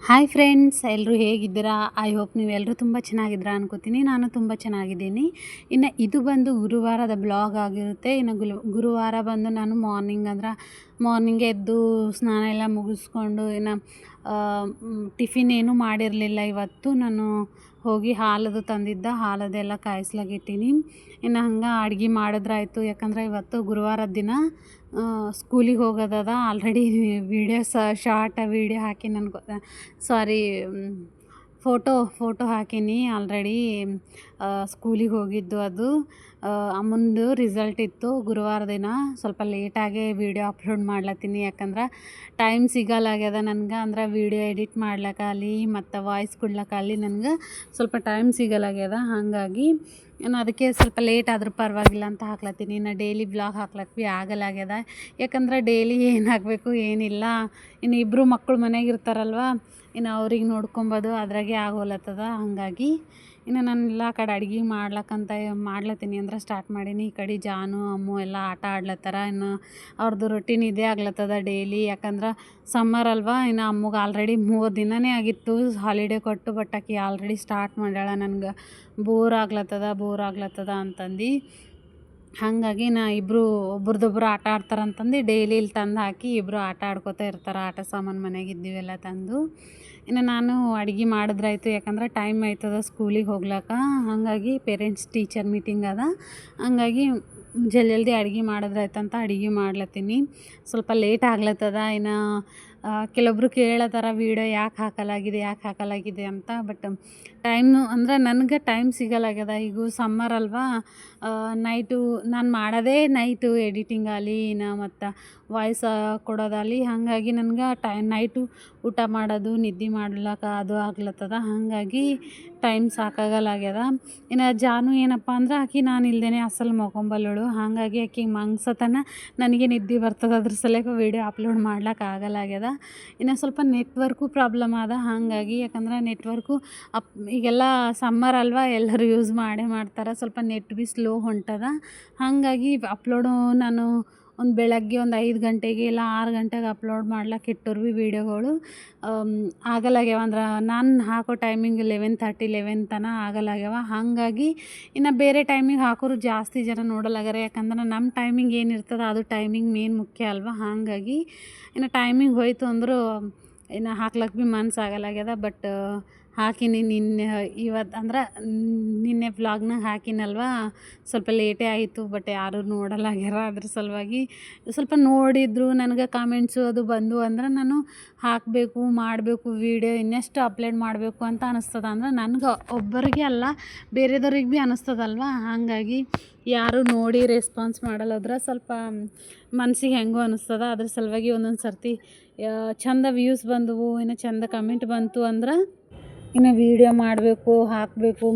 Hi friends, ಎಲ್ಲರೂ ಹೇಗಿದ್ದೀರಾ? I hope ನೀವೆಲ್ಲರೂ ತುಂಬ ಚೆನ್ನಾಗಿದ್ದೀರಾ ಅನ್ಕೋತೀನಿ. ನಾನು ತುಂಬ ಚೆನ್ನಾಗಿದ್ದೀನಿ. ಇನ್ನು ಇದು ಬಂದು ಗುರುವಾರದ ಬ್ಲಾಗ್ ಆಗಿರುತ್ತೆ. ಇನ್ನು ಗುರುವಾರ ಬಂದು ನಾನು ಮಾರ್ನಿಂಗ್ ಎದ್ದು ಸ್ನಾನ ಎಲ್ಲ ಮುಗಿಸ್ಕೊಂಡು ಇನ್ನು ಟಿಫಿನ್ ಏನೂ ಮಾಡಿರಲಿಲ್ಲ ಇವತ್ತು. ನಾನು ಹೋಗಿ ಹಾಲದು ತಂದಿದ್ದ ಹಾಲದೆಲ್ಲ ಕಾಯಿಸ್ಲಾಗಿಟ್ಟೀನಿ. ಇನ್ನು ಹಂಗೆ ಅಡ್ಗೆ ಮಾಡಿದ್ರಾಯ್ತು. ಯಾಕಂದ್ರೆ ಇವತ್ತು ಗುರುವಾರದ ದಿನ ಸ್ಕೂಲಿಗೆ ಹೋಗೋದದ. ಆಲ್ರೆಡಿ ಶಾರ್ಟ್ ವೀಡಿಯೋ ಹಾಕಿ ಸಾರಿ ಫೋಟೋ ಹಾಕೀನಿ ಆಲ್ರೆಡಿ. ಸ್ಕೂಲಿಗೆ ಹೋಗಿದ್ದು ಅದು ಅಮ್ಮಂದು ರಿಸಲ್ಟ್ ಇತ್ತು. ಗುರುವಾರ ದಿನ ಸ್ವಲ್ಪ ಲೇಟಾಗೆ ವೀಡಿಯೋ ಅಪ್ಲೋಡ್ ಮಾಡ್ಲತ್ತೀನಿ. ಯಾಕಂದ್ರೆ ಟೈಮ್ ಸಿಗಲ್ಲಾಗ್ಯದ ನನಗೆ. ಅಂದ್ರೆ ವೀಡಿಯೋ ಎಡಿಟ್ ಮಾಡ್ಲಿಕ್ಕಾಗಲಿ ಮತ್ತು ವಾಯ್ಸ್ ಕೊಡ್ಲಿಕ್ಕಾಗಲಿ ನನಗೆ ಸ್ವಲ್ಪ ಟೈಮ್ ಸಿಗಲ್ಲಾಗ್ಯದ. ಹಾಗಾಗಿ ನಾನು ಅದಕ್ಕೆ ಸ್ವಲ್ಪ ಲೇಟ್ ಆದರೂ ಪರವಾಗಿಲ್ಲ ಅಂತ ಹಾಕ್ಲತ್ತೀನಿ. ಇನ್ನು ಡೈಲಿ ಬ್ಲಾಗ್ ಹಾಕ್ಲಕ್ಕೆ ಭೀ ಆಗಲ್ಲಾಗ್ಯದ. ಯಾಕಂದ್ರೆ ಡೈಲಿ ಏನು ಹಾಕಬೇಕು ಏನಿಲ್ಲ. ಇನ್ನು ಇಬ್ಬರು ಮಕ್ಕಳು ಮನೆಗೆ ಇರ್ತಾರಲ್ವ, ಇನ್ನು ಅವ್ರಿಗೆ ನೋಡ್ಕೊಬೋದು ಅದ್ರಾಗೆ ಆಗೋಲತ್ತದ. ಹಾಗಾಗಿ ಇನ್ನು ನಾನೆಲ್ಲ ಆ ಕಡೆ ಅಡ್ಗೆ ಮಾಡ್ಲತ್ತೀನಿ ಅಂದ್ರೆ ಸ್ಟಾರ್ಟ್ ಮಾಡೀನಿ. ಈ ಕಡೆ ಜಾನು ಅಮ್ಮು ಎಲ್ಲ ಆಟ ಆಡ್ಲತ್ತಾರ. ಇನ್ನು ಅವ್ರದ್ದು ರೊಟೀನ್ ಇದೇ ಆಗ್ಲತ್ತದ ಡೈಲಿ. ಯಾಕಂದ್ರೆ ಸಮ್ಮರ್ ಅಲ್ವಾ. ಇನ್ನು ಅಮ್ಮಗೆ ಆಲ್ರೆಡಿ 3 ದಿನವೇ ಆಗಿತ್ತು ಹಾಲಿಡೇ ಕೊಟ್ಟು. ಬಟ್ ಆಕಿ ಆಲ್ರೆಡಿ ಸ್ಟಾರ್ಟ್ ಮಾಡ್ಯಾಳ ನನಗೆ ಬೋರ್ ಆಗ್ಲತ್ತದ ಅಂತಂದು. ಹಾಗಾಗಿ ಇಬ್ಬರು ಒಬ್ರದ್ದೊಬ್ರು ಆಟ ಆಡ್ತಾರಂತಂದು ಡೈಲಿ ಇಲ್ಲಿ ತಂದು ಹಾಕಿ ಇಬ್ಬರು ಆಟ ಆಡ್ಕೋತಾ ಇರ್ತಾರೆ. ಆಟ ಸಾಮಾನು ಮನೆಗೆ ಇದ್ದೀವೆಲ್ಲ ತಂದು. ಇನ್ನು ನಾನು ಅಡ್ಗೆ ಮಾಡಿದ್ರಾಯ್ತು. ಯಾಕಂದ್ರೆ ಟೈಮ್ ಆಯ್ತದ ಸ್ಕೂಲಿಗೆ ಹೋಗ್ಲಿಕ್ಕೆ. ಹಾಗಾಗಿ ಪೇರೆಂಟ್ಸ್ ಟೀಚರ್ ಮೀಟಿಂಗ್ ಅದ. ಹಾಗಾಗಿ ಜಲ್ದಿ ಅಡ್ಗೆ ಮಾಡಿದ್ರಾಯ್ತಂತ ಅಡ್ಗೆ ಮಾಡ್ಲತ್ತೀನಿ. ಸ್ವಲ್ಪ ಲೇಟ್ ಆಗ್ಲತ್ತದ. ಇನ್ನು ಕೆಲವೊಬ್ರು ಕೇಳತ್ತಾರ ವೀಡಿಯೋ ಯಾಕೆ ಹಾಕಲಾಗಿದೆ ಅಂತ. ಬಟ್ ಟೈಮು ಅಂದ್ರೆ ನನಗೆ ಟೈಮ್ ಸಿಗಲ್ಲಾಗ್ಯದ. ಈಗ ಸಮ್ಮರ್ ಅಲ್ವಾ. ನೈಟು ನಾನು ಮಾಡೋದೇ ನೈಟು ಎಡಿಟಿಂಗ್ ಆಗಲಿ ಇನ್ನು ಮತ್ತು ವಾಯ್ಸ್ ಕೊಡೋದಾಗಲಿ. ಹಾಗಾಗಿ ನನಗೆ ನೈಟು ಊಟ ಮಾಡೋದು ನಿದ್ದೆ ಮಾಡ್ಲಿಕ್ಕೆ ಅದು ಆಗ್ಲತ್ತದ. ಹಾಗಾಗಿ ಟೈಮ್ ಸಾಕಾಗಲ್ಲಾಗ್ಯದ. ಇನ್ನು ಜಾನು ಏನಪ್ಪ ಅಂದ್ರೆ ಆಕಿ ನಾನು ಇಲ್ದೇ ಅಸಲು ಮಲ್ಕೊಂಬಲ್ಲಳು. ಹಾಗಾಗಿ ಆಕಿಗೆ ಮಂಗ್ಸತನ ನನಗೆ ನಿದ್ದೆ ಬರ್ತದೆ. ಅದ್ರ ಸಲಕ್ಕೆ ವೀಡಿಯೋ ಅಪ್ಲೋಡ್ ಮಾಡ್ಲಿಕ್ಕೆ ಆಗಲ್ಲಾಗ್ಯದ. ಇನ್ನು ಸ್ವಲ್ಪ ನೆಟ್ವರ್ಕು ಪ್ರಾಬ್ಲಮ್ ಅದ. ಹಾಗಾಗಿ ಯಾಕಂದ್ರೆ ನೆಟ್ವರ್ಕು ಈಗೆಲ್ಲ ಸಮ್ಮರ್ ಅಲ್ವಾ, ಎಲ್ಲರೂ ಯೂಸ್ ಮಾಡ್ತಾರೆ. ಸ್ವಲ್ಪ ನೆಟ್ ಭೀ ಸ್ಲೋ ಹೊಂಟದ. ಹಾಗಾಗಿ ಅಪ್ಲೋಡು ನಾನು ಬೆಳಗ್ಗೆ 5 ಗಂಟೆಗೆ ಇಲ್ಲ 6 ಗಂಟೆಗೆ ಅಪ್ಲೋಡ್ ಮಾಡ್ಲಿಕ್ಕೆ ಇಟ್ಟರು ಭೀ ವೀಡಿಯೋಗಳು ಆಗಲ್ಲಾಗ್ಯಾವ. ಅಂದ್ರೆ ನಾನು ಹಾಕೋ ಟೈಮಿಂಗ್ 11:30 ತನಕ ಆಗಲ್ಲಾಗ್ಯಾವ. ಹಾಗಾಗಿ ಇನ್ನು ಬೇರೆ ಟೈಮಿಗೆ ಹಾಕೋರು ಜಾಸ್ತಿ ಜನ ನೋಡಲ್ಲಾಗ್ಯಾರ. ಯಾಕಂದ್ರೆ ನಮ್ಮ ಟೈಮಿಂಗ್ ಏನಿರ್ತದೆ ಅದು ಟೈಮಿಂಗ್ ಮೇನ್ ಮುಖ್ಯ ಅಲ್ವಾ. ಹಾಗಾಗಿ ಇನ್ನು ಟೈಮಿಂಗ್ ಹೋಯ್ತು ಅಂದರೂ ಇನ್ನು ಹಾಕ್ಲಿಕ್ಕೆ ಭೀ ಮನಸ್ಸಾಗಲ್ಲಾಗ್ಯದ. ಬಟ್ ಹಾಕೀನಿ ಇವತ್ತು ಅಂದ್ರೆ ನಿನ್ನೆ ವ್ಲಾಗ್ನಾಗ ಹಾಕಿನಲ್ವ. ಸ್ವಲ್ಪ ಲೇಟೇ ಆಯಿತು. ಬಟ್ ಯಾರೂ ನೋಡಲ್ಲಾಗ್ಯಾರ. ಅದ್ರ ಸಲುವಾಗಿ ಸ್ವಲ್ಪ ನೋಡಿದ್ರು ನನಗೆ ಕಾಮೆಂಟ್ಸು ಅದು ಬಂದು ಅಂದ್ರೆ ನಾನು ಮಾಡಬೇಕು ವೀಡಿಯೋ ಇನ್ನೆಷ್ಟು ಅಪ್ಲೋಡ್ ಮಾಡಬೇಕು ಅಂತ ಅನ್ನಿಸ್ತದ. ಅಂದ್ರೆ ನನಗೆ ಒಬ್ಬರಿಗೆ ಅಲ್ಲ ಬೇರೆದವ್ರಿಗೆ ಭೀ ಅನ್ನಿಸ್ತದಲ್ವ. ಹಾಗಾಗಿ ಯಾರು ನೋಡಿ ರೆಸ್ಪಾನ್ಸ್ ಮಾಡಲ್ಲದ್ರೆ ಸ್ವಲ್ಪ ಮನ್ಸಿಗೆ ಹೆಂಗೋ ಅನ್ನಿಸ್ತದ. ಅದ್ರ ಸಲುವಾಗಿ ಒಂದೊಂದು ಸರ್ತಿ ಚಂದ ವ್ಯೂಸ್ ಬಂದವು, ಇನ್ನು ಚಂದ ಕಮೆಂಟ್ ಬಂತು ಅಂದ್ರೆ ಇನ್ನು ವೀಡಿಯೋ ಮಾಡಬೇಕು ಹಾಕಬೇಕು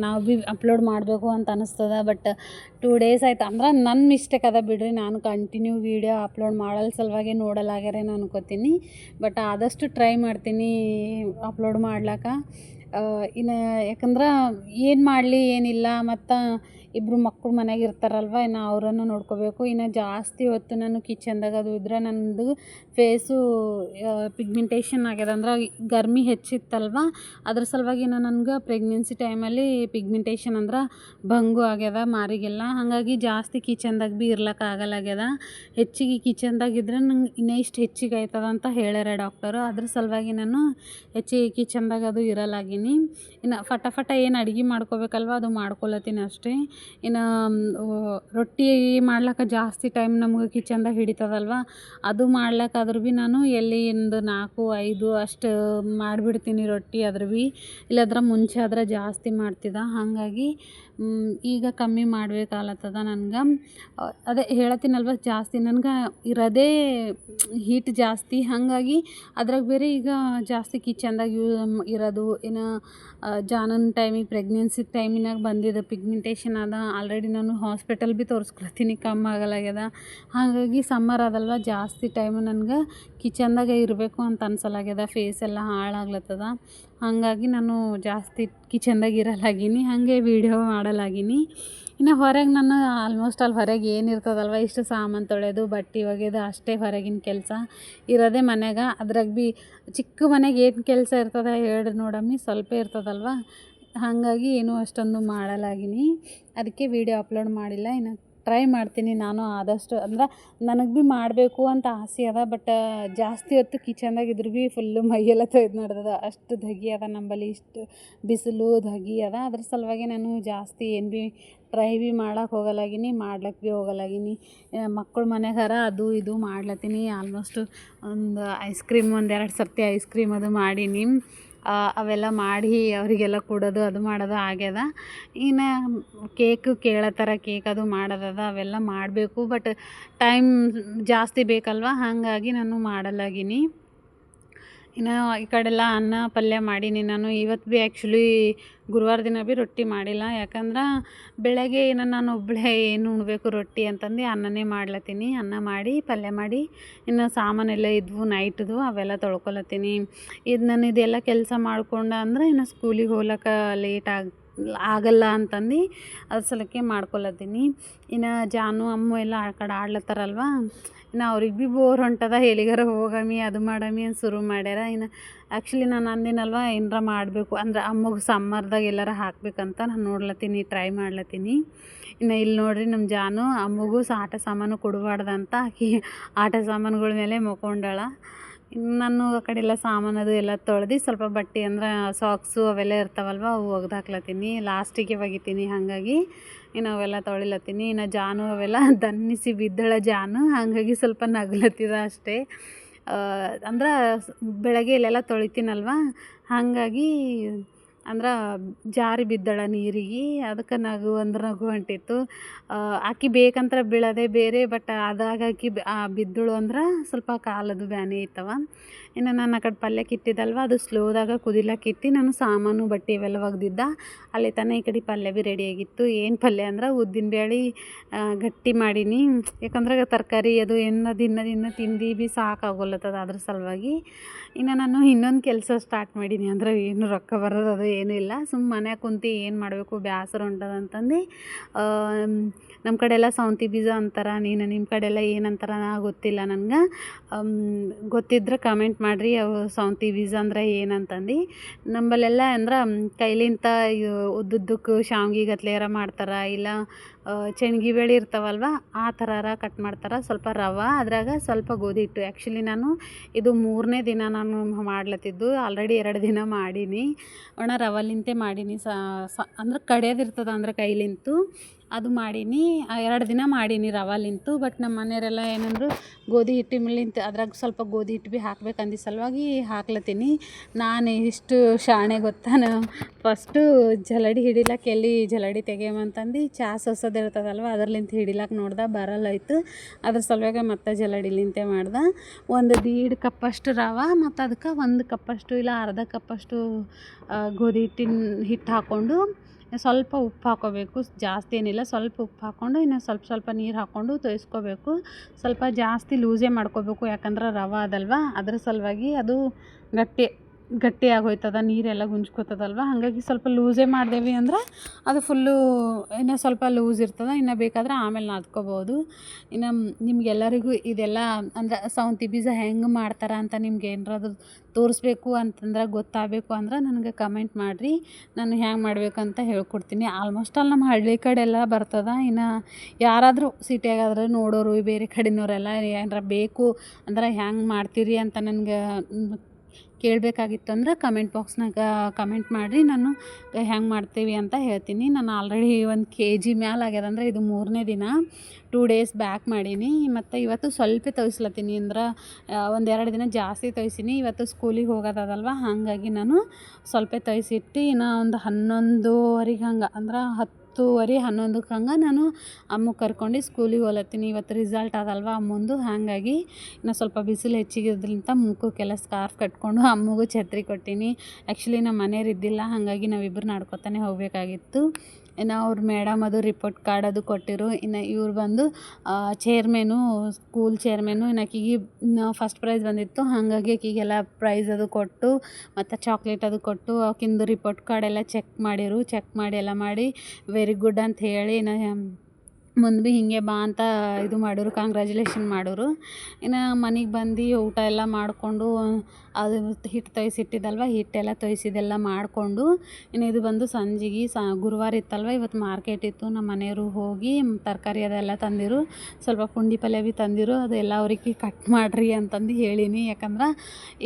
ನಾವು ಭೀ ಅಪ್ಲೋಡ್ ಮಾಡಬೇಕು ಅಂತ ಅನ್ನಿಸ್ತದ. ಬಟ್ 2 ಡೇಸ್ ಆಯ್ತು. ಅಂದ್ರೆ ನನ್ನ ಮಿಸ್ಟೇಕ್ ಅದ ಬಿಡ್ರಿ. ನಾನು ಕಂಟಿನ್ಯೂ ವೀಡಿಯೋ ಅಪ್ಲೋಡ್ ಮಾಡಲ್ ಸಲುವಾಗಿ ನೋಡಲ್ಲಾಗ್ಯಾರೇನೋ ಅನ್ಕೋತೀನಿ. ಬಟ್ ಆದಷ್ಟು ಟ್ರೈ ಮಾಡ್ತೀನಿ ಅಪ್ಲೋಡ್ ಮಾಡ್ಲಿಕ್ಕೆ. ಇನ್ನು ಯಾಕಂದ್ರೆ ಏನು ಮಾಡಲಿ ಏನಿಲ್ಲ. ಮತ್ತು ಇಬ್ಬರು ಮಕ್ಕಳು ಮನೆಗೆ ಇರ್ತಾರಲ್ವ, ಇನ್ನು ಅವರನ್ನು ನೋಡ್ಕೋಬೇಕು. ಇನ್ನು ಜಾಸ್ತಿ ಹೊತ್ತು ನಾನು ಕಿಚನ್ದಾಗ ಅದು ಇದ್ರೆ ನನ್ನದು ಫೇಸು ಪಿಗ್ಮೆಂಟೇಷನ್ ಆಗ್ಯದ. ಅಂದ್ರೆ ಗರ್ಮಿ ಹೆಚ್ಚಿತ್ತಲ್ವ, ಅದ್ರ ಸಲುವಾಗಿ ನನಗೆ ಪ್ರೆಗ್ನೆನ್ಸಿ ಟೈಮಲ್ಲಿ ಪಿಗ್ಮೆಂಟೇಷನ್ ಅಂದ್ರೆ ಭಂಗು ಆಗ್ಯದ ಮಾರಿಗೆಲ್ಲ. ಹಾಗಾಗಿ ಜಾಸ್ತಿ ಕಿಚನ್ದಾಗ ಭೀ ಇರ್ಲಿಕ್ಕೆ ಆಗಲ್ಲಾಗ್ಯದ. ಹೆಚ್ಚಿಗೆ ಕಿಚನ್ದಾಗ ಇದ್ರೆ ನಂಗೆ ಇನ್ನೂ ಇಷ್ಟು ಹೆಚ್ಚಿಗೆ ಆಯ್ತದ ಅಂತ ಹೇಳ್ಯಾರ ಡಾಕ್ಟರು. ಅದ್ರ ಸಲುವಾಗಿ ನಾನು ಹೆಚ್ಚಿಗೆ ಕಿಚನ್ದಾಗ ಅದು ಇರಲ್ಲಾಗೀನಿ. ಇನ್ನು ಫಟಾಫಟ ಏನು ಅಡ್ಗೆ ಮಾಡ್ಕೋಬೇಕಲ್ವ ಅದು ಮಾಡ್ಕೊಳತ್ತೀನಿ ಅಷ್ಟೇ. ಇನ್ನು ರೊಟ್ಟಿ ಮಾಡ್ಲಿಕ್ಕೆ ಜಾಸ್ತಿ ಟೈಮ್ ನಮ್ಗೆ ಕಿಚನ್ದಾಗ ಹಿಡಿತದಲ್ವ. ಅದು ಮಾಡ್ಲಿಕ್ಕಾದ್ರೂ ಭೀ ನಾನು ಎಲ್ಲಿ 4-5 ಅಷ್ಟು ಮಾಡಿಬಿಡ್ತೀನಿ ರೊಟ್ಟಿ. ಆದ್ರೂ ಭೀ ಇಲ್ಲದ್ರೆ ಮುಂಚೆ ಆದ್ರೆ ಜಾಸ್ತಿ ಮಾಡ್ತಿದ್ದ. ಹಾಗಾಗಿ ಈಗ ಕಮ್ಮಿ ಮಾಡ್ಬೇಕಾಗ್ಲತ್ತದ ನನಗೆ. ಅದೇ ಹೇಳತ್ತೀನಲ್ವ, ಜಾಸ್ತಿ ನನಗೆ ಇರೋದೇ ಹೀಟ್ ಜಾಸ್ತಿ. ಹಾಗಾಗಿ ಅದ್ರಾಗ ಬೇರೆ ಈಗ ಜಾಸ್ತಿ ಕಿಚನ್ದಾಗ ಇರೋದು. ಇನ್ನು ಜಾನನ ಟೈಮಿಗೆ ಪ್ರೆಗ್ನೆನ್ಸಿ ಟೈಮಿನಾಗ ಬಂದಿದ್ದು ಪಿಗ್ಮೆಂಟೇಷನ್ ಅದ. ಆಲ್ರೆಡಿ ನಾನು ಹಾಸ್ಪಿಟಲ್ ಭೀ ತೋರಿಸ್ಕೊಳತ್ತೀನಿ, ಕಮ್ಮಿ ಆಗಲಾಗ್ಯದ. ಹಾಗಾಗಿ ಸಮ್ಮರ್ ಅದಲ್ವ, ಜಾಸ್ತಿ ಟೈಮ್ ನನಗೆ ಕಿಚನ್ದಾಗೆ ಇರಬೇಕು ಅಂತ ಅನ್ಸಲಾಗ್ಯದ. ಫೇಸ್ ಎಲ್ಲ ಹಾಳಾಗ್ಲತ್ತದ. ಹಾಗಾಗಿ ನಾನು ಜಾಸ್ತಿ ಕಿಚನ್ದಾಗ ಇರಲಾಗೀನಿ, ಹಾಗೆ ವೀಡಿಯೋ ಮಾಡಲಾಗೀನಿ. ಇನ್ನು ಹೊರಗೆ ನಾನು ಆಲ್ಮೋಸ್ಟ್ ಅಲ್ಲಿ ಹೊರಗೆ ಏನಿರ್ತದಲ್ವ, ಇಷ್ಟು ಸಾಮಾನು ತೊಳೆಯೋದು, ಬಟ್ಟೆ ಒಗೆಯೋದು ಅಷ್ಟೇ ಹೊರಗಿನ ಕೆಲಸ ಇರೋದೇ ಮನೆಗೆ. ಅದ್ರಾಗ ಭೀ ಚಿಕ್ಕ ಮನೆಗೆ ಏನು ಕೆಲಸ ಇರ್ತದೆ ಹೇಳಿ ನೋಡಮ್ಮಿ, ಸ್ವಲ್ಪ ಇರ್ತದಲ್ವ. ಹಾಗಾಗಿ ಏನೂ ಅಷ್ಟೊಂದು ಮಾಡಲಾಗೀನಿ, ಅದಕ್ಕೆ ವೀಡಿಯೋ ಅಪ್ಲೋಡ್ ಮಾಡಿಲ್ಲ. ಇನ್ನು ಟ್ರೈ ಮಾಡ್ತೀನಿ ನಾನು ಆದಷ್ಟು. ಅಂದ್ರೆ ನನಗೆ ಭೀ ಮಾಡಬೇಕು ಅಂತ ಆಸೆ ಅದ, ಬಟ್ ಜಾಸ್ತಿ ಹೊತ್ತು ಕಿಚನ್ದಾಗ ಇದ್ರೂ ಭೀ ಫುಲ್ಲು ಮೈಯೆಲ್ಲ ತೊಯ್ದು ನಡ್ದದ. ಅಷ್ಟು ಧಗೆ ಅದ ನಂಬಲ್ಲಿ, ಇಷ್ಟು ಬಿಸಿಲು ಧಗೆ ಅದ. ಅದ್ರ ಸಲುವಾಗಿ ನಾನು ಜಾಸ್ತಿ ಏನು ಭೀ ಟ್ರೈ ಭೀ ಮಾಡಕ್ಕೆ ಹೋಗಲಾಗೀನಿ, ಮಾಡ್ಲಿಕ್ಕೆ ಭೀ ಹೋಗಲಾಗೀನಿ. ಮಕ್ಕಳು ಮನೆಗಾರ ಅದು ಇದು ಮಾಡ್ಲತ್ತೀನಿ. ಆಲ್ಮೋಸ್ಟು ಒಂದು ಐಸ್ ಕ್ರೀಮ್ 1-2 ಸರ್ತಿ ಐಸ್ ಕ್ರೀಮ್ ಅದು ಮಾಡೀನಿ. ಅವೆಲ್ಲ ಮಾಡಿ ಅವರಿಗೆಲ್ಲ ಕೊಡೋದು ಅದು ಮಾಡೋದು ಆಗ್ಯದ. ಇನ್ನು ಕೇಕು ಕೇಳತ್ತಾರ, ಕೇಕ್ ಅದು ಮಾಡೋದದ, ಅವೆಲ್ಲ ಮಾಡಬೇಕು. ಬಟ್ ಟೈಮ್ ಜಾಸ್ತಿ ಬೇಕಲ್ವ, ಹಾಗಾಗಿ ನಾನು ಮಾಡಲಾಗೀನಿ. ಇನ್ನು ಈ ಕಡೆಲ್ಲ ಅನ್ನ ಪಲ್ಯ ಮಾಡೀನಿ ನಾನು. ಇವತ್ತು ಭೀ ಆ್ಯಕ್ಚುಲಿ ಗುರುವಾರ ದಿನ ಭೀ ರೊಟ್ಟಿ ಮಾಡಿಲ್ಲ, ಯಾಕಂದ್ರೆ ಬೆಳಗ್ಗೆ ನಾನು ಒಬ್ಬಳೇ ಏನು ಉಣ್ಬೇಕು ರೊಟ್ಟಿ ಅಂತಂದು ಅನ್ನನೇ ಮಾಡ್ಲತ್ತೀನಿ. ಅನ್ನ ಮಾಡಿ ಪಲ್ಯ ಮಾಡಿ, ಇನ್ನು ಸಾಮಾನೆಲ್ಲ ಇದ್ವು ನೈಟ್ದು, ಅವೆಲ್ಲ ತೊಳ್ಕೊಲತ್ತೀನಿ. ನಾನು ಇದೆಲ್ಲ ಕೆಲಸ ಮಾಡ್ಕೊಂಡೆ ಅಂದ್ರೆ ಇನ್ನು ಸ್ಕೂಲಿಗೆ ಹೋಗ್ಲಿಕ್ಕೆ ಲೇಟ್ ಆಗಲ್ಲ ಅಂತಂದು ಅದ್ರ ಸಲಕ್ಕೆ ಮಾಡ್ಕೊಲತ್ತೀನಿ. ಇನ್ನು ಜಾನು ಅಮ್ಮ ಎಲ್ಲ ಆ ಕಡೆ ಆಡ್ಲತ್ತಾರಲ್ವ, ಇನ್ನು ಅವ್ರಿಗೆ ಭೀ ಬೋರ್ ಹೊಂಟದ, ಎಲ್ಲಿಗಾರ ಹೋಗಮ್ಮಿ ಅದು ಮಾಡಮ್ಮಿ ಅಂತ ಶುರು ಮಾಡ್ಯಾರ. ಇನ್ನು ಆ್ಯಕ್ಚುಲಿ ನಾನು ಅಂದಿನಲ್ವ ಏನಾರ ಮಾಡಬೇಕು ಅಂದ್ರೆ ಅಮ್ಮಗೆ ಸಮ್ಮರ್ದಾಗ ಎಲ್ಲಾರ ಹಾಕ್ಬೇಕಂತ ನಾನು ನೋಡ್ಲತ್ತೀನಿ, ಟ್ರೈ ಮಾಡ್ಲತ್ತೀನಿ. ಇನ್ನು ಇಲ್ಲಿ ನೋಡ್ರಿ ನಮ್ಮ ಜಾನು ಅಮ್ಮಗೂ ಆಟ ಸಾಮಾನು ಕೊಡಬಾರ್ದಂತ ಆಕಿ ಆಟ ಸಾಮಾನುಗಳ ಮೇಲೆ ಮಕ್ಕೊಂಡಾಳ. ನಾನು ಆ ಕಡೆ ಎಲ್ಲ ಸಾಮಾನು ಅದು ಎಲ್ಲ ತೊಳ್ದು ಸ್ವಲ್ಪ ಬಟ್ಟೆ ಅಂದ್ರೆ ಸಾಕ್ಸು ಅವೆಲ್ಲ ಇರ್ತಾವಲ್ವ, ಅವು ಒಗ್ದು ಹಾಕ್ಲತ್ತೀನಿ, ಲಾಸ್ಟಿಗೆ ಒಗಿತೀನಿ. ಹಾಗಾಗಿ ಇನ್ನು ಅವೆಲ್ಲ ತೊಳಿಲತ್ತೀನಿ. ಇನ್ನು ಜಾನು ಅವೆಲ್ಲ ದನ್ನಿಸಿ ಬಿದ್ದಳ ಜಾನು, ಹಾಗಾಗಿ ಸ್ವಲ್ಪ ನಗ್ಲತ್ತಿದ ಅಷ್ಟೇ. ಅಂದ್ರೆ ಬೆಳಗ್ಗೆ ಇಲ್ಲೆಲ್ಲ ತೊಳಿತೀನಲ್ವ, ಹಾಗಾಗಿ ಅಂದ್ರೆ ಜಾರಿ ಬಿದ್ದಳ ನೀರಿಗೆ, ಅದಕ್ಕೆ ನಗು ಅಂದ್ರೆ ನಗು ಹೊಂಟಿತ್ತು. ಆಕಿ ಬೇಕಂತ ಬೀಳೋದೇ ಬೇರೆ, ಬಟ್ ಅದಾಗ ಆಕಿ ಬಿದ್ದಳು ಅಂದ್ರೆ ಸ್ವಲ್ಪ ಕಾಲದು ಬ್ಯಾನೆ ಇತ್ತವ. ಇನ್ನು ನಾನು ಆ ಕಡೆ ಪಲ್ಯಕ್ಕೆ ಇಟ್ಟಿದ್ದಲ್ವ, ಅದು ಸ್ಲೋದಾಗ ಕುದಿಲಕ್ಕೆ ಇಟ್ಟು ನಾನು ಸಾಮಾನು ಬಟ್ಟೆ ಇವೆಲ್ಲ ಒಗ್ದಿದ್ದ. ಅಲ್ಲಿ ತನಕ ಈ ಕಡೆ ಪಲ್ಯ ಭೀ ರೆಡಿಯಾಗಿತ್ತು. ಏನು ಪಲ್ಯ ಅಂದ್ರೆ ಉದ್ದಿನ ಬೇಳೆ ಗಟ್ಟಿ ಮಾಡೀನಿ, ಯಾಕಂದ್ರೆ ತರಕಾರಿ ಅದು ಏನು ದಿನ ತಿಂದು ಭೀ ಸಾಕಾಗೋಲತ್ತದ, ಅದ್ರ ಸಲುವಾಗಿ. ಇನ್ನು ನಾನು ಇನ್ನೊಂದು ಕೆಲಸ ಸ್ಟಾರ್ಟ್ ಮಾಡೀನಿ, ಅಂದ್ರೆ ಏನು ರೊಕ್ಕ ಬರೋದು ಅದು ಏನೂ ಇಲ್ಲ. ಸುಮ್ಮನೆ ಮನ್ಯಾಗ ಕುಂತು ಏನು ಮಾಡಬೇಕು ಬೇಸರ ಹೊಂಟದ ಅಂತಂದು ನಮ್ಮ ಕಡೆ ಎಲ್ಲ ಸೌಂತಿ ಬೀಜ ಅಂತಾರೆ, ನಿಮ್ಮ ಕಡೆ ಎಲ್ಲ ಏನಂತಾರ ಗೊತ್ತಿಲ್ಲ ನನಗೆ. ಗೊತ್ತಿದ್ರೆ ಕಮೆಂಟ್ ಮಾಡಿರಿ, ಅವು ಸೌಂತಿ ಬೀಜ ಅಂದ್ರೆ ಏನಂತಂದು. ನಮ್ಮಲ್ಲೆಲ್ಲ ಅಂದ್ರೆ ಕೈಲಿಂತ ಉದ್ದುದ್ದಕ್ಕೆ ಶಾವ್ಗೆ ಗತ್ಲೆಯಾರ ಮಾಡ್ತಾರೆ, ಇಲ್ಲ ಚೆಣ್ಗಿ ಬೇಳೆ ಇರ್ತಾವಲ್ವ ಆ ಥರ ಕಟ್ ಮಾಡ್ತಾರೆ. ಸ್ವಲ್ಪ ರವೆ, ಅದ್ರಾಗ ಸ್ವಲ್ಪ ಗೋಧಿ ಹಿಟ್ಟು. ಆ್ಯಕ್ಚುಲಿ ನಾನು ಇದು 3ನೇ ದಿನ ನಾನು ಮಾಡ್ಲತ್ತಿದ್ದು, ಆಲ್ರೆಡಿ 2 ದಿನ ಮಾಡೀನಿ. ಒಣ ರವಲಿಂತೆ ಮಾಡೀನಿ, ಅಂದ್ರೆ ಕಡಿಯೋದಿರ್ತದ ಅಂದ್ರೆ ಕೈಲಿಂತು ಅದು ಮಾಡೀನಿ. 2 ದಿನ ಮಾಡೀನಿ ರವಲಿಂತು. ಬಟ್ ನಮ್ಮ ಮನೆಯವರೆಲ್ಲ ಏನಂದ್ರು ಗೋಧಿ ಹಿಟ್ಟಿನಿಂತ ಅದ್ರಾಗ ಸ್ವಲ್ಪ ಗೋಧಿ ಹಿಟ್ಟು ಭೀ ಹಾಕ್ಬೇಕಂದು ಸಲುವಾಗಿ ಹಾಕ್ಲತ್ತೀನಿ. ನಾನು ಇಷ್ಟು ಶಾಣೆ ಗೊತ್ತಾ, ಫಸ್ಟು ಜಲಡಿ ಹಿಡಿಲಕ್ಕೆ ಎಲ್ಲಿ ಜಲಡಿ ತೆಗೆಯಮಂತಂದು ಚಹಾ ಸೋಸೋದು ಇರ್ತದಲ್ವ ಅದ್ರಲಿಂತ ಹಿಡಿಲಕ್ಕೆ ನೋಡ್ದೆ, ಬರಲ್ಲಾಯ್ತು. ಅದ್ರ ಸಲುವಾಗಿ ಮತ್ತೆ ಜಲಡಿಲಿಂತೆ ಮಾಡ್ದೆ. 1.5 ಕಪ್ಪಷ್ಟು ರವೆ ಮತ್ತು ಅದಕ್ಕೆ 1 ಕಪ್ಪಷ್ಟು ಇಲ್ಲ ಅರ್ಧ ಕಪ್ಪಷ್ಟು ಗೋಧಿ ಹಿಟ್ಟು ಹಾಕ್ಕೊಂಡು ಸ್ವಲ್ಪ ಉಪ್ಪು ಹಾಕ್ಕೋಬೇಕು. ಜಾಸ್ತಿ ಏನಿಲ್ಲ, ಸ್ವಲ್ಪ ಉಪ್ಪು ಹಾಕ್ಕೊಂಡು ಇನ್ನು ಸ್ವಲ್ಪ ನೀರು ಹಾಕ್ಕೊಂಡು ತೋಯಿಸ್ಕೋಬೇಕು. ಸ್ವಲ್ಪ ಜಾಸ್ತಿ ಲೂಸೇ ಮಾಡ್ಕೋಬೇಕು, ಯಾಕಂದ್ರೆ ರವೆ ಅದಲ್ವ, ಅದ್ರ ಸಲುವಾಗಿ ಅದು ಗಟ್ಟಿ ಆಗೋಯ್ತದ, ನೀರೆಲ್ಲ ಗುಂಜ್ಕೋತದಲ್ವ. ಹಾಗಾಗಿ ಸ್ವಲ್ಪ ಲೂಸೇ ಮಾಡ್ದೇವಿ ಅಂದ್ರೆ ಅದು ಫುಲ್ಲು ಇನ್ನು ಸ್ವಲ್ಪ ಲೂಸ್ ಇರ್ತದೆ. ಇನ್ನು ಬೇಕಾದ್ರೆ ಆಮೇಲೆ ನಾದ್ಕೋಬೋದು. ಇನ್ನು ನಿಮ್ಗೆಲ್ಲರಿಗೂ ಇದೆಲ್ಲ ಅಂದ್ರೆ ಸೌಂತಿ ಬೀಜ ಹೆಂಗೆ ಮಾಡ್ತಾರೆ ಅಂತ ನಿಮ್ಗೆ ಏನಾದ್ರು ತೋರಿಸ್ಬೇಕು ಅಂತಂದ್ರೆ ಗೊತ್ತಾಗಬೇಕು ಅಂದ್ರೆ ನನಗೆ ಕಮೆಂಟ್ ಮಾಡಿರಿ, ನಾನು ಹ್ಯಾಂಗೆ ಮಾಡ್ಬೇಕಂತ ಹೇಳ್ಕೊಡ್ತೀನಿ. ಆಲ್ಮೋಸ್ಟ್ ಅಲ್ಲಿ ನಮ್ಮ ಹಳ್ಳಿ ಕಡೆ ಎಲ್ಲ ಬರ್ತದೆ. ಇನ್ನು ಯಾರಾದರೂ ಸಿಟಿಯಾಗಾದ್ರೆ ನೋಡೋರು ಬೇರೆ ಕಡೆಯವ್ರೆಲ್ಲ ಏನಾರ ಬೇಕು ಅಂದ್ರೆ ಹ್ಯಾಂಗೆ ಮಾಡ್ತೀರಿ ಅಂತ ನನಗೆ ಕೇಳಬೇಕಾಗಿತ್ತು ಅಂದ್ರೆ ಕಮೆಂಟ್ ಬಾಕ್ಸ್ನಾಗ ಕಮೆಂಟ್ ಮಾಡಿರಿ, ನಾನು ಹೆಂಗೆ ಮಾಡ್ತೀವಿ ಅಂತ ಹೇಳ್ತೀನಿ. ನಾನು ಆಲ್ರೆಡಿ 1 kg ಮ್ಯಾಲೆ ಆಗ್ಯದ, ಅಂದರೆ ಇದು 3ನೇ ದಿನ. 2 ಡೇಸ್ ಬ್ಯಾಕ್ ಮಾಡೀನಿ. ಮತ್ತು ಇವತ್ತು ಸ್ವಲ್ಪ ತೋಯಿಸ್ಲತ್ತೀನಿ, ಅಂದ್ರೆ 1-2 ದಿನ ಜಾಸ್ತಿ ತೋಯಿಸೀನಿ. ಇವತ್ತು ಸ್ಕೂಲಿಗೆ ಹೋಗೋದಲ್ವ, ಹಾಗಾಗಿ ನಾನು ಸ್ವಲ್ಪ ತೋಯಿಸಿಟ್ಟು ಇನ್ನು ಒಂದು 11:30 ಹಂಗೆ, ಅಂದ್ರೆ 10:30 11ಕ್ಕೆ ಹಂಗೆ ನಾನು ಅಮ್ಮಗೆ ಕರ್ಕೊಂಡು ಸ್ಕೂಲಿಗೆ ಹೋಗ್ಲತ್ತೀನಿ. ಇವತ್ತು ರಿಸಲ್ಟ್ ಅದಲ್ವ ಅಮ್ಮಂದು, ಹಾಗಾಗಿ ಇನ್ನು ಸ್ವಲ್ಪ ಬಿಸಿಲು ಹೆಚ್ಚಿಗಿದ್ರಿಂದ ಮುಖಕ್ಕೆಲ್ಲ ಸ್ಕಾರ್ಫ್ ಕಟ್ಕೊಂಡು ಅಮ್ಮಗೂ ಛತ್ರಿ ಕೊಟ್ಟೀನಿ. ಆ್ಯಕ್ಚುಲಿ ನಮ್ಮ ಮನೆಯವ್ರು ಇದ್ದಿಲ್ಲ, ಹಾಗಾಗಿ ನಾವಿಬ್ಬರು ನಡ್ಕೊತಾನೆ ಹೋಗಬೇಕಾಗಿತ್ತು. ಇನ್ನು ಅವ್ರ ಮೇಡಮ್ ಅದು ರಿಪೋರ್ಟ್ ಕಾರ್ಡ್ ಅದು ಕೊಟ್ಟಿರು. ಇನ್ನು ಇವ್ರು ಬಂದು ಚೇರ್ಮನು, ಸ್ಕೂಲ್ ಚೇರ್ಮನು. ಇನ್ನು ಆಕಿಗೆ ಫಸ್ಟ್ ಪ್ರೈಸ್ ಬಂದಿತ್ತು, ಹಾಗಾಗಿ ಆಕಿಗೆಲ್ಲ ಪ್ರೈಸ್ ಅದು ಕೊಟ್ಟು ಮತ್ತು ಚಾಕ್ಲೇಟ್ ಅದು ಕೊಟ್ಟು ಆಕಿಂದು ರಿಪೋರ್ಟ್ ಕಾರ್ಡ್ ಎಲ್ಲ ಚೆಕ್ ಮಾಡಿರು. ಚೆಕ್ ಮಾಡಿ ಎಲ್ಲ ಮಾಡಿ ವೆರಿ ಗುಡ್ ಅಂತ ಹೇಳಿ ಇನ್ನು ಮುಂದೆ ಭೀ ಹೀಗೆ ಬಾ ಅಂತ ಇದು ಮಾಡೋರು, ಕಾಂಗ್ರ್ಯಾಚುಲೇಷನ್ ಮಾಡೋರು. ಇನ್ನು ಮನೆಗೆ ಬಂದು ಊಟ ಎಲ್ಲ ಮಾಡಿಕೊಂಡು ಅದು ಹಿಟ್ಟು ತೊಯ್ಸಿಟ್ಟಿದ್ದಲ್ವ, ಹಿಟ್ಟೆಲ್ಲ ತೊಯ್ಸಿದ್ದೆಲ್ಲ ಮಾಡಿಕೊಂಡು ಇನ್ನು ಇದು ಬಂದು ಸಂಜೆಗೆ ಗುರುವಾರ ಇತ್ತಲ್ವ, ಇವತ್ತು ಮಾರ್ಕೆಟ್ ಇತ್ತು. ನಮ್ಮ ಮನೆಯವರು ಹೋಗಿ ತರಕಾರಿ ಅದೆಲ್ಲ ತಂದಿರು, ಸ್ವಲ್ಪ ಪುಂಡಿ ಪಲ್ಯ ಭೀ ತಂದಿರು. ಅದೆಲ್ಲ ಅವ್ರಿಗೆ ಕಟ್ ಮಾಡಿರಿ ಅಂತಂದು ಹೇಳೀನಿ. ಯಾಕಂದ್ರೆ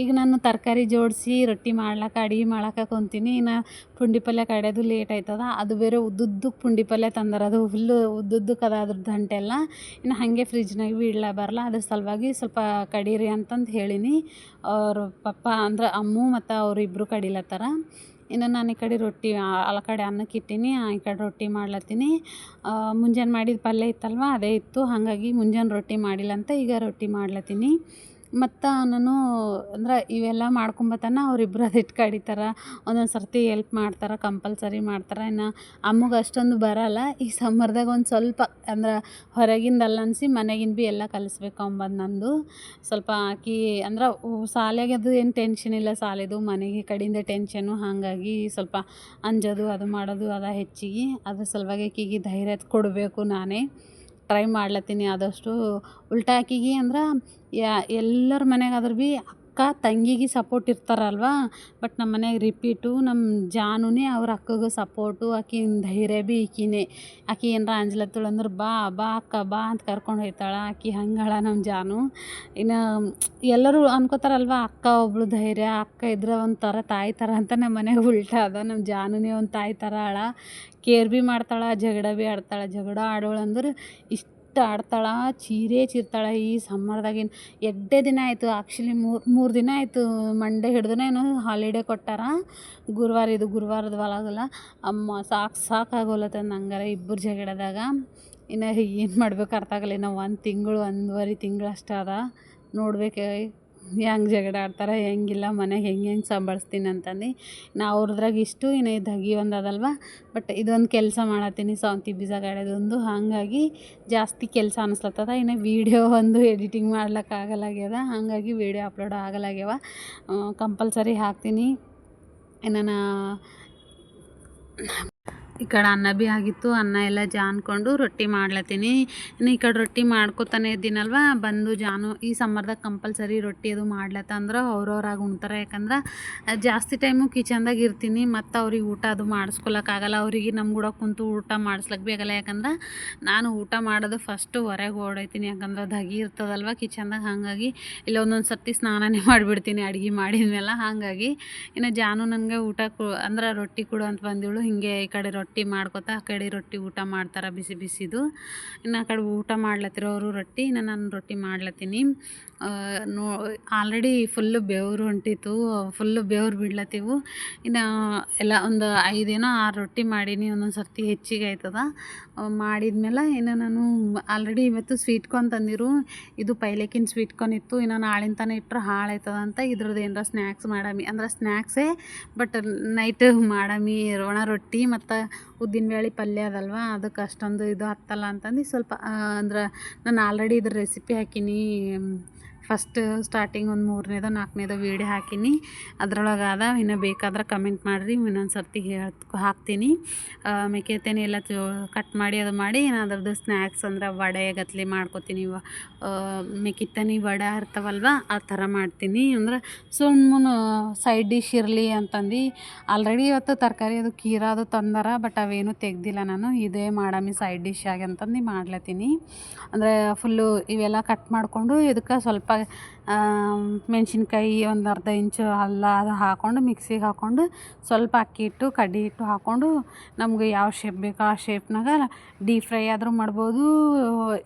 ಈಗ ನಾನು ತರಕಾರಿ ಜೋಡಿಸಿ ರೊಟ್ಟಿ ಮಾಡ್ಲಿಕ್ಕೆ ಅಡುಗೆ ಮಾಡಕ್ಕೆ ಕುಂತೀನಿ. ಇನ್ನು ಪುಂಡಿ ಪಲ್ಯ ಕಡಿಯೋದು ಲೇಟ್ ಆಯ್ತದ. ಅದು ಬೇರೆ ಉದ್ದುದ್ದಕ್ಕೆ ಪುಂಡಿ ಪಲ್ಯ ತಂದಾರ, ಅದು ಫುಲ್ಲು ಉದ್ದುದ್ದಕ್ಕೆ ಅದ ಅದ್ರದ್ದು ದಂಟೆಲ್ಲ. ಇನ್ನು ಹಾಗೆ ಫ್ರಿಜ್ನಾಗ ಭೀ ಇಡ್ಲ ಬರಲ್ಲ, ಅದ್ರ ಸಲುವಾಗಿ ಸ್ವಲ್ಪ ಕಡೀರಿ ಅಂತಂದು ಹೇಳೀನಿ. ಅವ್ರ ಪಪ್ಪ ಅಂದ್ರೆ ಅಮ್ಮು ಮತ್ತು ಅವರಿಬ್ಬರು ಕಡಿಲತ್ತಾರ. ಇನ್ನು ನಾನು ಈ ಕಡೆ ರೊಟ್ಟಿ ಆ ಕಡೆ ಅನ್ನಕ್ಕೆ ಇಟ್ಟೀನಿ, ಈ ಕಡೆ ರೊಟ್ಟಿ ಮಾಡ್ಲತ್ತೀನಿ. ಮುಂಜಾನೆ ಮಾಡಿದ ಪಲ್ಯ ಇತ್ತಲ್ವ ಅದೇ ಇತ್ತು, ಹಾಗಾಗಿ ಮುಂಜಾನೆ ರೊಟ್ಟಿ ಮಾಡಿಲ್ಲ ಅಂತ ಈಗ ರೊಟ್ಟಿ ಮಾಡ್ಲತ್ತೀನಿ. ಮತ್ತು ನಾನು ಅಂದ್ರೆ ಇವೆಲ್ಲ ಮಾಡ್ಕೊಂಬತ್ತಾನ ಅವರಿಬ್ರು ಅದಿಟ್ಟು ಕಡಿತಾರೆ. ಒಂದೊಂದು ಸರ್ತಿ ಎಲ್ಪ್ ಮಾಡ್ತಾರೆ, ಕಂಪಲ್ಸರಿ ಮಾಡ್ತಾರೆ. ಇನ್ನು ಅಮ್ಮಗೆ ಅಷ್ಟೊಂದು ಬರಲ್ಲ. ಈ ಸಮ್ಮರ್ದಾಗ ಒಂದು ಸ್ವಲ್ಪ ಅಂದ್ರೆ ಹೊರಗಿಂದಲ್ಲ ಅನ್ಸಿ ಮನೆಗಿಂದ ಭೀ ಎಲ್ಲ ಕಲಿಸ್ಬೇಕು ಅಂಬದು ನಂದು. ಸ್ವಲ್ಪ ಆಕಿ ಅಂದ್ರೆ ಶಾಲೆಗೆ ಅದು ಏನು ಟೆನ್ಷನ್ ಇಲ್ಲ, ಶಾಲೆದು ಮನೆಗೆ ಕಡೆಯಿಂದ ಟೆನ್ಷನು. ಹಾಗಾಗಿ ಸ್ವಲ್ಪ ಅಂಜೋದು ಅದು ಮಾಡೋದು ಅದ ಹೆಚ್ಚಿಗೆ. ಅದ್ರ ಸಲುವಾಗಿ ಆಕಿಗೆ ಧೈರ್ಯ ಕೊಡಬೇಕು, ನಾನೇ ಟ್ರೈ ಮಾಡ್ಲತ್ತೀನಿ ಆದಷ್ಟು. ಉಲ್ಟಾ ಆಕಿಗೆ ಅಂದ್ರೆ ಎಲ್ಲರ ಮನೆಗಾದ್ರೂ ಭೀ ಅಕ್ಕ ತಂಗಿಗೆ ಸಪೋರ್ಟ್ ಇರ್ತಾರಲ್ವ, ಬಟ್ ನಮ್ಮ ಮನೆಯಾಗ ರಿಪೀಟು ನಮ್ಮ ಜಾನುನೇ ಅವ್ರ ಅಕ್ಕಗೆ ಸಪೋರ್ಟು. ಆಕಿನ ಧೈರ್ಯ ಭೀ ಈಕಿನೇ. ಆಕಿ ಏನರ ಅಂಜ್ಲತ್ತಳು ಅಂದ್ರೆ ಬಾ ಬಾ ಅಕ್ಕ ಬಾ ಅಂತ ಕರ್ಕೊಂಡು ಹೋಗ್ತಾಳೆ. ಆಕಿ ಹಂಗಳ ನಮ್ಮ ಜಾನು. ಇನ್ನು ಎಲ್ಲರೂ ಅನ್ಕೋತಾರಲ್ವ ಅಕ್ಕ ಒಬ್ಬಳು ಧೈರ್ಯ, ಅಕ್ಕ ಇದ್ರೆ ಒಂಥರ ತಾಯಿ ಥರ ಅಂತ. ನಮ್ಮ ಮನೆಯಾಗ ಉಲ್ಟಾ ಅದ, ನಮ್ಮ ಜಾನುನೇ ಒಂದು ತಾಯಿ ಥರ ಆಳ. ಕೇರ್ ಭೀ ಮಾಡ್ತಾಳೆ, ಜಗಳ ಭೀ ಆಡ್ತಾಳೆ. ಜಗಳ ಆಡೋಳು ಅಂದ್ರೆ ಇಷ್ಟು ಆಡ್ತಾಳೆ, ಚೀರ್ತಾಳೆ. ಈ ಸಮ್ಮರ್ದಾಗಿನ ಎಡ್ಡೆ ದಿನ ಆಯಿತು, ಆ್ಯಕ್ಚುಲಿ ಮೂರು ದಿನ ಆಯಿತು. ಮಂಡೇ ಹಿಡ್ದನೇ ಏನೋ ಹಾಲಿಡೇ ಕೊಟ್ಟಾರ. ಗುರುವಾರದ ಒಳಗಲ್ಲ ಅಮ್ಮ ಸಾಕಾಗೋಲತ್ತದ ನಂಗಾರ ಇಬ್ಬರು ಜಗಳದಾಗ. ಇನ್ನು ಏನು ಮಾಡ್ಬೇಕು ಅರ್ಥ ಆಗಲ್ಲ. ಇನ್ನು 1 ತಿಂಗಳು 1.5 ತಿಂಗಳು ಅಷ್ಟೇ ಅದ. ನೋಡ್ಬೇಕು ಹೆಂಗೆ ಜಗಳ ಆಡ್ತಾರೆ, ಹೆಂಗಿಲ್ಲ, ಮನೆಗೆ ಹೆಂಗೆ ಸಂಭಾಳಿಸ್ತೀನಿ ಅಂತಂದು. ನಾ ಅವ್ರದ್ರಾಗ ಇಷ್ಟು ಇನ್ನು ಇದು ಹಗಿ ಒಂದು ಅದಲ್ವ, ಬಟ್ ಇದೊಂದು ಕೆಲಸ ಮಾಡತ್ತೀನಿ, ಸೌಂತಿ ಬೀಜ ಗಾಡೋದೊಂದು. ಹಾಗಾಗಿ ಜಾಸ್ತಿ ಕೆಲಸ ಅನಿಸ್ಲತ್ತದ. ಇನ್ನು ವೀಡಿಯೋ ಒಂದು ಎಡಿಟಿಂಗ್ ಮಾಡ್ಲಿಕ್ಕೆ ಆಗಲಾಗ್ಯದ, ಹಾಗಾಗಿ ವೀಡಿಯೋ ಅಪ್ಲೋಡ್ ಆಗಲಾಗ್ಯವ. ಕಂಪಲ್ಸರಿ ಹಾಕ್ತೀನಿ. ಇನ್ನು ಈ ಕಡೆ ಅನ್ನ ಭೀ ಆಗಿತ್ತು, ಅನ್ನ ಎಲ್ಲ ಜಾನ್ಕೊಂಡು ರೊಟ್ಟಿ ಮಾಡ್ಲತ್ತೀನಿ. ಇನ್ನು ಈ ಕಡೆ ರೊಟ್ಟಿ ಮಾಡ್ಕೊತಾನೆ ಇದ್ದೀನಲ್ವ, ಬಂದು ಜಾನು ಈ ಸಮ್ಮರ್ದಾಗ ಕಂಪಲ್ಸರಿ ರೊಟ್ಟಿ ಅದು ಮಾಡ್ಲತ್ತ ಅಂದ್ರೆ ಅವ್ರವ್ರಾಗಿ ಉಣ್ತಾರೆ. ಯಾಕಂದ್ರೆ ಜಾಸ್ತಿ ಟೈಮು ಕಿಚನ್ದಾಗ ಇರ್ತೀನಿ, ಮತ್ತು ಅವ್ರಿಗೆ ಊಟ ಅದು ಮಾಡಿಸ್ಕೊಳಕ್ಕಾಗಲ್ಲ. ಅವರಿಗೆ ನಮ್ಮ ಕೂಡ ಕುಂತು ಊಟ ಮಾಡಿಸ್ಲಿಕ್ಕೆ ಬೇಕಲ್ಲ. ಯಾಕಂದ್ರೆ ನಾನು ಊಟ ಮಾಡೋದು ಫಸ್ಟು ಹೊರಗೆ ಓಡೈತೀನಿ, ಯಾಕಂದ್ರೆ ಅದು ಹಗಿ ಇರ್ತದಲ್ವ ಕಿಚನ್ದಾಗ. ಹಾಗಾಗಿ ಇಲ್ಲ ಒಂದೊಂದು ಸರ್ತಿ ಸ್ನಾನನೇ ಮಾಡಿಬಿಡ್ತೀನಿ ಅಡುಗೆ ಮಾಡಿದ ಮೇಲೆ. ಹಾಗಾಗಿ ಇನ್ನು ಜಾನು ನನಗೆ ಊಟ ಅಂದ್ರೆ ರೊಟ್ಟಿ ಕೊಡು ಅಂತ ಬಂದಿವಳು. ಹೀಗೆ ಈ ಕಡೆ ರೊಟ್ಟಿ ಮಾಡ್ಕೊತಾ ಆ ಕಡೆ ರೊಟ್ಟಿ ಊಟ ಮಾಡ್ತಾರೆ ಬಿಸಿ ಬಿಸಿದು. ಇನ್ನು ಆ ಕಡೆ ಊಟ ಮಾಡ್ಲತ್ತಿರೋರು ರೊಟ್ಟಿ, ಇನ್ನು ನಾನು ರೊಟ್ಟಿ ಮಾಡ್ಲತ್ತೀನಿ. ಆಲ್ರೆಡಿ ಫುಲ್ಲು ಬೆವರು ಹೊಂಟಿತ್ತು, ಫುಲ್ಲು ಬೆವ್ರು ಬಿಡ್ಲತ್ತೀವು. ಇನ್ನು ಎಲ್ಲ ಒಂದು 5 ಏನೋ 6 ರೊಟ್ಟಿ ಮಾಡೀನಿ. ಒಂದೊಂದು ಸರ್ತಿ ಹೆಚ್ಚಿಗೆ ಆಯ್ತದ. ಮಾಡಿದ್ಮೇಲೆ ಇನ್ನು ನಾನು ಆಲ್ರೆಡಿ ಇವತ್ತು ಸ್ವೀಟ್ ಕಾರ್ನ್ ತಂದಿರು. ಇದು ಪೈಲೇಕಿನ ಸ್ವೀಟ್ ಕಾರ್ನ್ ಇತ್ತು. ಇನ್ನು ನಾಳಿನ ತನಕ ಇಟ್ಟರೆ ಹಾಳಾಯ್ತದ ಅಂತ ಇದ್ರದ್ದು ಏನರ ಸ್ನ್ಯಾಕ್ಸ್ ಮಾಡಮಿ ಅಂದ್ರೆ ಸ್ನ್ಯಾಕ್ಸೇ, ಬಟ್ ನೈಟ್ ಮಾಡಮಿ ಒಣ ರೊಟ್ಟಿ ಮತ್ತು ಉದ್ದಿನಬೇಳೆ ಪಲ್ಯ ಅದಲ್ವ, ಅದಕ್ಕೆ ಅಷ್ಟೊಂದು ಇದು ಹತ್ತಲ್ಲ ಅಂತಂದು ಸ್ವಲ್ಪ ಅಂದ್ರೆ ನಾನು ಆಲ್ರೆಡಿ ಇದ್ರ ರೆಸಿಪಿ ಹಾಕೀನಿ. ಫಸ್ಟ್ ಸ್ಟಾರ್ಟಿಂಗ್ ಒಂದು 3ನೇದೋ 4ನೇದೋ ವೀಡಿಯೋ ಹಾಕೀನಿ, ಅದ್ರೊಳಗೆ ಅದ. ಇನ್ನು ಬೇಕಾದ್ರೆ ಕಮೆಂಟ್ ಮಾಡಿರಿ, ಇನ್ನೊಂದು ಸರ್ತಿ ಹಾಕ್ತೀನಿ. ಮೆಕ್ಕೆತೇನೆ ಎಲ್ಲ ಕಟ್ ಮಾಡಿ ಅದು ಮಾಡಿ ಅದ್ರದ್ದು ಸ್ನ್ಯಾಕ್ಸ್ ಅಂದ್ರೆ ವಡೆ ಗತ್ಲೆ ಮಾಡ್ಕೊತೀನಿ. ಮೆಕ್ಕೆತೇನೆ ವಡೆ ಇರ್ತಾವಲ್ವ ಆ ಥರ ಮಾಡ್ತೀನಿ. ಅಂದ್ರೆ ಸುಮ್ಮನೆ ಸೈಡ್ ಡಿಶ್ ಇರಲಿ ಅಂತಂದು ಆಲ್ರೆಡಿ ಇವತ್ತು ತರಕಾರಿ ಅದು ಕೀರಾ ಅದು ತಂದಾರ, ಬಟ್ ಅವೇನು ತೆಗ್ದಿಲ್ಲ ನಾನು. ಇದೇ ಮಾಡಮಿ ಸೈಡ್ ಡಿಶ್ ಆಗಿ ಅಂತಂದು ಮಾಡ್ಲತ್ತೀನಿ. ಅಂದರೆ ಫುಲ್ಲು ಇವೆಲ್ಲ ಕಟ್ ಮಾಡಿಕೊಂಡು ಇದಕ್ಕೆ ಸ್ವಲ್ಪ ಮೆಣಸಿನ್ಕಾಯಿ ಒಂದು ಅರ್ಧ ಇಂಚು ಅಲ್ಲ ಅದು ಹಾಕ್ಕೊಂಡು ಮಿಕ್ಸಿಗೆ ಹಾಕ್ಕೊಂಡು ಸ್ವಲ್ಪ ಅಕ್ಕಿ ಹಿಟ್ಟು ಕಡ್ಡಿ ಹಿಟ್ಟು ಹಾಕ್ಕೊಂಡು ನಮ್ಗೆ ಯಾವ ಶೇಪ್ ಬೇಕೋ ಆ ಶೇಪ್ನಾಗ ಡೀಪ್ ಫ್ರೈ ಆದರೂ ಮಾಡ್ಬೋದು,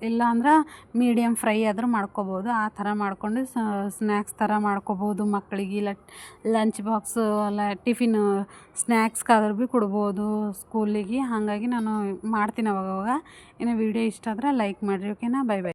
ಇಲ್ಲ ಅಂದ್ರೆ ಮೀಡಿಯಮ್ ಫ್ರೈ ಆದರೂ ಮಾಡ್ಕೊಬೋದು. ಆ ಥರ ಮಾಡಿಕೊಂಡು ಸ್ನ್ಯಾಕ್ಸ್ ಥರ ಮಾಡ್ಕೊಬೋದು. ಮಕ್ಕಳಿಗೆ ಇಲ್ಲ ಲಂಚ್ ಬಾಕ್ಸು ಅಲ್ಲ ಟಿಫಿನ್ ಸ್ನ್ಯಾಕ್ಸ್ಗಾದ್ರೂ ಭೀ ಕೊಡ್ಬೋದು ಸ್ಕೂಲಿಗೆ. ಹಾಗಾಗಿ ನಾನು ಮಾಡ್ತೀನಿ ಅವಾಗವಾಗ. ಇನ್ನು ವೀಡಿಯೋ ಇಷ್ಟ ಆದರೆ ಲೈಕ್ ಮಾಡಿರಿ. ಓಕೆನಾ? Bye bye.